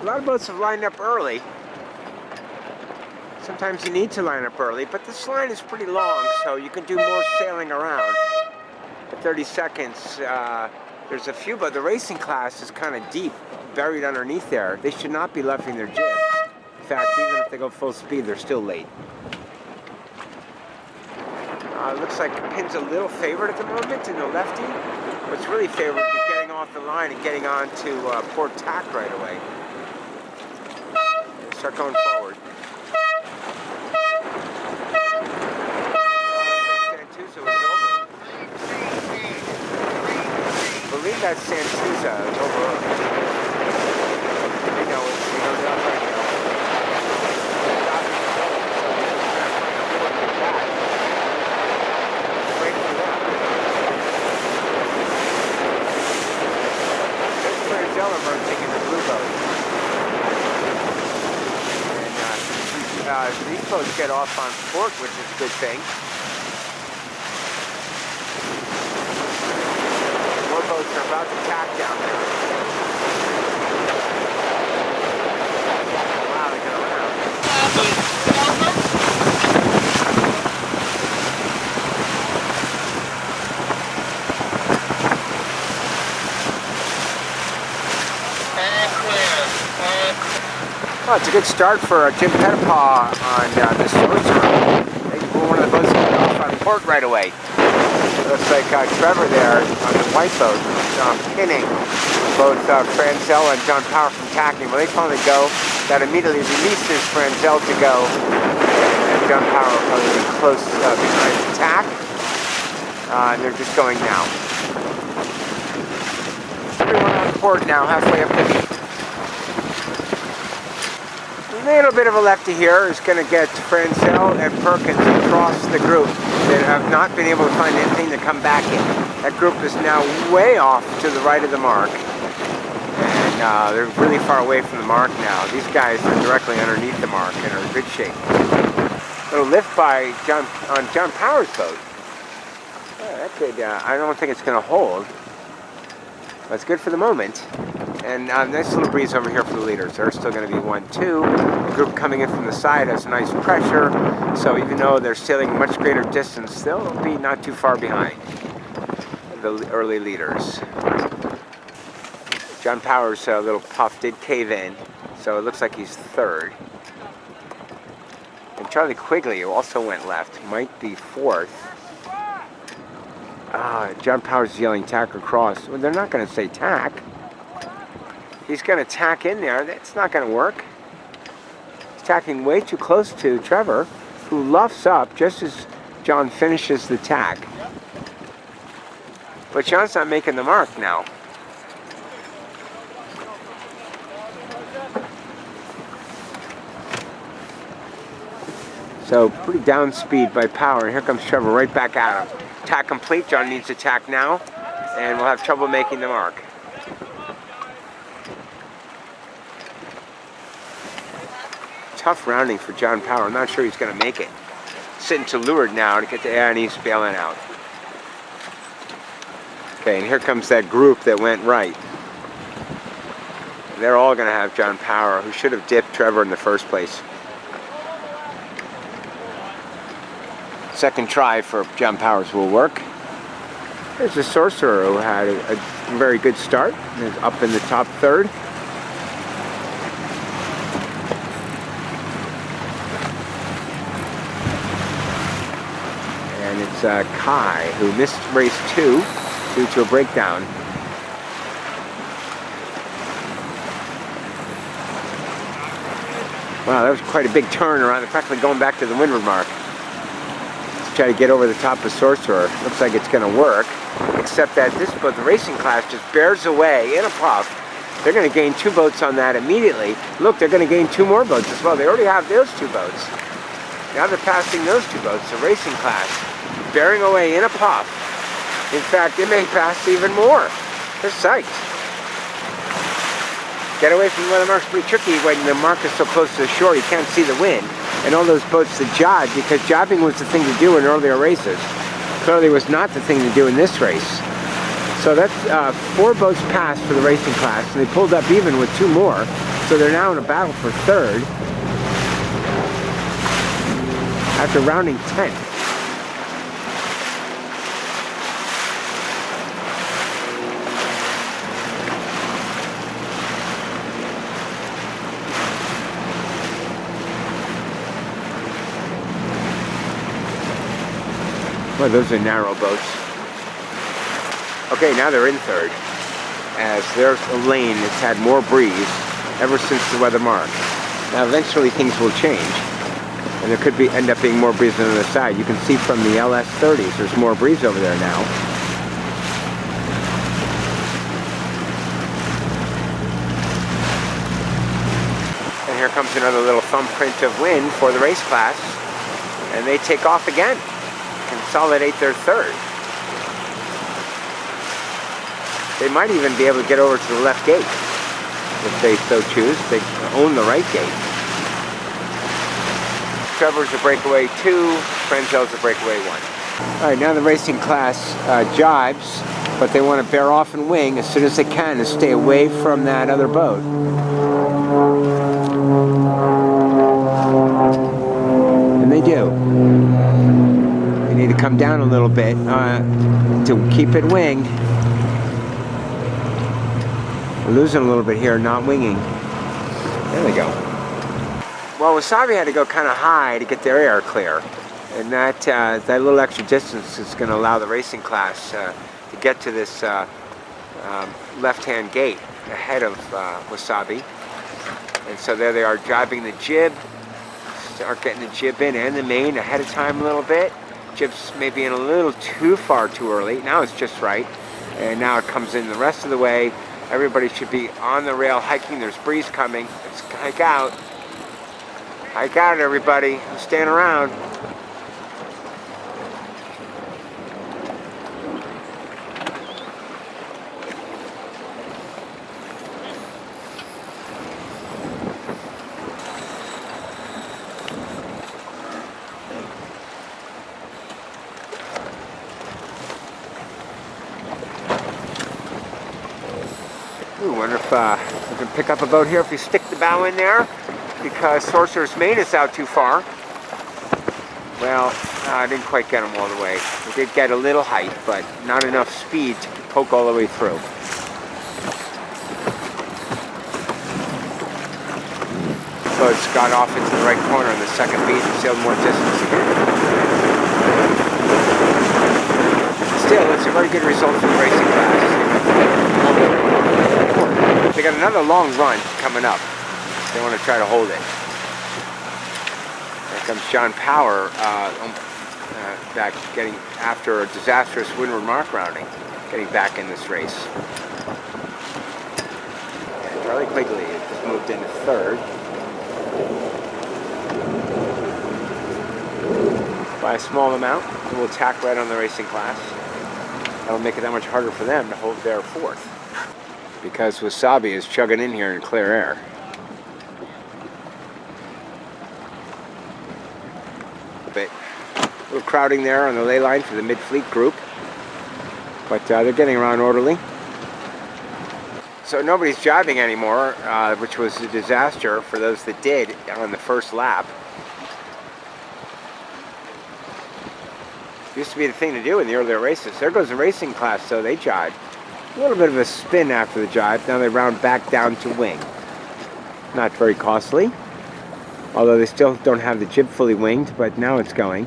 A lot of boats have lined up early. Sometimes you need to line up early, but this line is pretty long, so you can do more sailing around. At 30 seconds, there's a few, but the racing class is kind of deep, buried underneath there. They should not be luffing their jib. In fact, even if they go full speed, they're still late. Looks like Pin's a little favored at the moment in the lefty. What's really favored is getting off the line and getting on to port tack right away. Start going forward. Santuza was over. I believe that Santuza is over. They know it. They know that right now. Emerging in the blue boat. And these boats get off on port, which is a good thing. More boats are about to tack down there. Wow, they get around. Well, it's a good start for Jim Pettipaw on this sorcerer. One of the boats got off on port right away. It looks like Trevor there on the white boat pinning both Franzel and John Power from tacking. When they finally go, that immediately releases Franzel to go, and John Power will probably be close behind the tack. And they're just going now. Everyone on port now, halfway up the beat. A little bit of a lefty here is going to get Franzel and Perkins across the group that have not been able to find anything to come back in. That group is now way off to the right of the mark, and they're really far away from the mark now. These guys are directly underneath the mark and are in good shape. A little lift by John Power's boat. That could, I don't think it's going to hold, but it's good for the moment. And nice little breeze over here for the leaders. They're still going to be 1-2. The group coming in from the side has nice pressure. So even though they're sailing a much greater distance, they'll be not too far behind the early leaders. John Power's little puff did cave in, so it looks like he's third. And Charlie Quigley, who also went left, might be fourth. John Power's yelling tack across. Well, they're not going to say tack. He's going to tack in there. That's not going to work. He's tacking way too close to Trevor, who luffs up just as John finishes the tack. But John's not making the mark now. So pretty down speed by Power. And here comes Trevor right back at him. Tack complete. John needs to tack now, and we'll have trouble making the mark. Tough rounding for John Power. I'm not sure he's going to make it. Sitting to leeward now to get the air, and he's bailing out. Okay, and here comes that group that went right. They're all going to have John Power, who should have dipped Trevor in the first place. Second try for John Powers will work. There's the sorcerer who had a very good start. He's up in the top third. And it's Kai, who missed race 2 due to a breakdown. Wow, that was quite a big turn around, practically going back to the windward mark. Let's try to get over the top of Sorcerer. Looks like it's going to work, except that this boat, the racing class, just bears away in a puff. They're going to gain 2 boats on that immediately. Look, they're going to gain 2 more boats as well. They already have those 2 boats. Now they're passing those 2 boats, the racing class, bearing away in a puff. In fact, they may pass even more. They're psyched. Get away from the weather mark's pretty tricky when the mark is so close to the shore, you can't see the wind. And all those boats that jibe, because jibing was the thing to do in earlier races. Clearly was not the thing to do in this race. So that's 4 boats passed for the racing class, and they pulled up even with 2 more. So they're now in a battle for third after rounding 10th. Well, those are narrow boats. Okay, now they're in third, as there's a lane that's had more breeze ever since the weather mark. Now eventually things will change, and there could end up being more breeze on the other side. You can see from the LS30s there's more breeze over there now. And here comes another little thumbprint of wind for the race class, and they take off again. Consolidate their third. They might even be able to get over to the left gate if they so choose. They own the right gate. Trevor's a breakaway 2, Frenzel's a breakaway 1. Alright, now the racing class jibes, but they want to bear off and wing as soon as they can and stay away from that other boat. And they do. Need to come down a little bit to keep it winged. We're losing a little bit here, not winging. There we go. Well, Wasabi had to go kind of high to get their air clear, and that little extra distance is going to allow the racing class to get to this left-hand gate ahead of Wasabi. And so there they are, driving the jib. Start getting the jib in and the main ahead of time a little bit. Jib's maybe in a little too far too early. Now it's just right. And now it comes in the rest of the way. Everybody should be on the rail hiking. There's breeze coming. Let's hike out. Hike out, everybody. I'm staying around. Ooh, wonder if we can pick up a boat here if we stick the bow in there, because Sorcerer's Main is out too far. Well, I didn't quite get them all the way. We did get a little height, but not enough speed to poke all the way through. Boats got off into the right corner in the second beat and sailed more distance again. Still, it's a very good result for the racing class. They got another long run coming up. They want to try to hold it. There comes John Power back, getting after a disastrous windward mark rounding, getting back in this race. And Charlie Quigley has just moved into third by a small amount. And we'll tack right on the racing class. That'll make it that much harder for them to hold their fourth, because Wasabi is chugging in here in clear air. But a little crowding there on the ley line for the mid-fleet group, but they're getting around orderly. So nobody's jibing anymore, which was a disaster for those that did on the first lap. Used to be the thing to do in the earlier races. There goes the racing class, so they jibe. A little bit of a spin after the jibe. Now they round back down to wing. Not very costly, although they still don't have the jib fully winged, but now it's going.